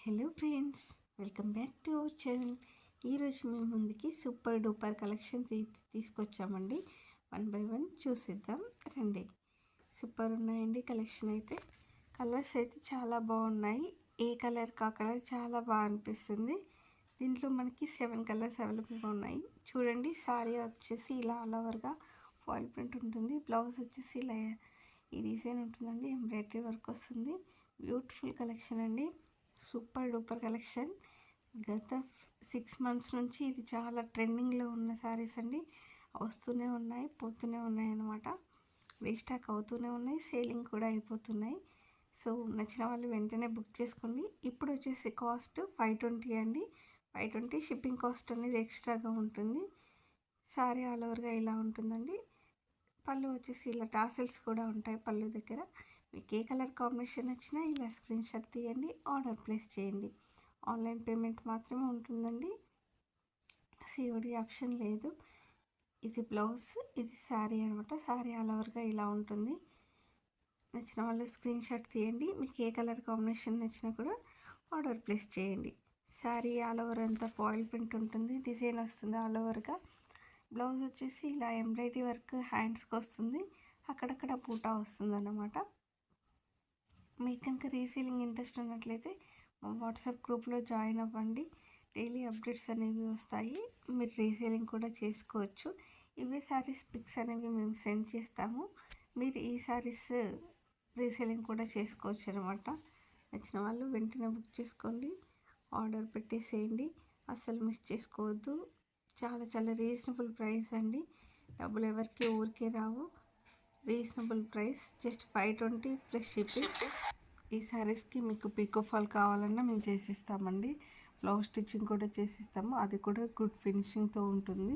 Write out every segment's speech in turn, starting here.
Hello friends, welcome back to our channel. ఈరోజు మేము ముందుకి సూపర్ డూపర్ కలెక్షన్ తీసుకొచ్చామండి. 1 బై 1 చూసిద్దాం రండి. సూపర్ ఉన్నాయండి కలెక్షన్ అయితే. కలర్స్ అయితే చాలా బాగున్నాయి. ఏ కలర్ కా కలర్ చాలా బాగా అనిపిస్తుంది. దీంట్లో మనకి 7 కలర్స్ అవైలబుల్గా ఉన్నాయి. చూడండి, సారీ వచ్చేసి ఇలా ఆల్ ఓవర్గా ఫాయిల్ ప్రింట్ ఉంటుంది. బ్లౌజ్ వచ్చేసి ఇలా ఈ డిజైన్ ఉంటుందండి. ఎంబ్రాయిడరీ వర్క్ వస్తుంది. బ్యూటిఫుల్ కలెక్షన్ అండి. Super duper collection. గత 6 మంత్స్ నుంచి ఇది చాలా ట్రెండింగ్లో ఉన్న శారీస్ అండి. వస్తూనే ఉన్నాయి, పోతూనే ఉన్నాయి అన్నమాట. రీస్టాక్ అవుతూనే ఉన్నాయి, సేలింగ్ కూడా అయిపోతున్నాయి. సో నచ్చిన వాళ్ళు వెంటనే బుక్ చేసుకోండి. ఇప్పుడు వచ్చేసి కాస్ట్ 520 అండి. 520 షిప్పింగ్ కాస్ట్ అనేది ఎక్స్ట్రాగా ఉంటుంది. శారీ ఆల్ ఓవర్గా ఇలా ఉంటుందండి. పళ్ళు వచ్చేసి ఇలా టాసిల్స్ కూడా ఉంటాయి పళ్ళు దగ్గర. మీకు ఏ కలర్ కాంబినేషన్ వచ్చినా ఇలా స్క్రీన్ షాట్ తీయండి, ఆర్డర్ ప్లేస్ చేయండి. ఆన్లైన్ పేమెంట్ మాత్రమే ఉంటుందండి, సిఓడి ఆప్షన్ లేదు. ఇది బ్లౌజ్, ఇది శారీ అనమాట. శారీ ఆల్ ఓవర్గా ఇలా ఉంటుంది. నచ్చిన వాళ్ళు స్క్రీన్ షాట్ తీయండి. మీకు ఏ కలర్ కాంబినేషన్ నచ్చినా కూడా ఆర్డర్ ప్లేస్ చేయండి. శారీ ఆల్ ఓవర్ అంతా ఫాయిల్ ప్రింట్ ఉంటుంది, డిజైన్ వస్తుంది ఆల్ ఓవర్గా. బ్లౌజ్ వచ్చేసి ఇలా ఎంబ్రాయిడరీ వర్క్ హ్యాండ్స్కి వస్తుంది, అక్కడక్కడ బూటా వస్తుంది అన్నమాట. మీకు కనుక రీసేలింగ్ ఇంట్రెస్ట్ ఉన్నట్లయితే మా వాట్సాప్ గ్రూప్లో జాయిన్ అవ్వండి. డైలీ అప్డేట్స్ అనేవి వస్తాయి, మీరు రీసేలింగ్ కూడా చేసుకోవచ్చు. ఇవే శారీస్ పిక్స్ అనేవి మేము సెండ్ చేస్తాము. మీరు ఈ శారీస్ రీసేలింగ్ కూడా చేసుకోవచ్చు అనమాట. నచ్చిన వాళ్ళు వెంటనే బుక్ చేసుకోండి, ఆర్డర్ పెట్టేసేయండి. అస్సలు మిస్ చేసుకోవద్దు. చాలా చాలా రీజనబుల్ ప్రైస్ అండి. డబ్బులు ఎవరికి ఊరికే రావు. Reasonable price, just 520 plus shipping. ఈ శారీస్కి మీకు పికో ఫాల్ కావాలన్నా మేము చేసిస్తామండి. బ్లౌజ్ స్టిచ్చింగ్ కూడా చేసిస్తాము, అది కూడా గుడ్ ఫినిషింగ్తో ఉంటుంది.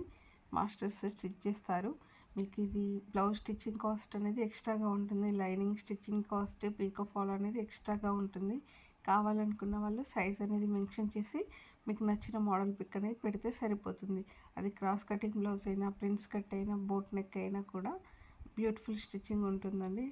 మాస్టర్స్ స్టిచ్ చేస్తారు. మీకు ఇది బ్లౌజ్ స్టిచ్చింగ్ కాస్ట్ అనేది ఎక్స్ట్రాగా ఉంటుంది. Lining stitching cost, pico fall అనేది ఎక్స్ట్రాగా ఉంటుంది. కావాలనుకున్న వాళ్ళు సైజ్ అనేది మెన్షన్ చేసి మీకు నచ్చిన మోడల్ పిక్ అనేది పెడితే సరిపోతుంది. అది క్రాస్ కటింగ్ బ్లౌజ్ అయినా, ప్రిన్స్ కట్ అయినా, బోట్ నెక్ అయినా కూడా బ్యూటిఫుల్ స్టిచ్చింగ్ ఉంటుందండి.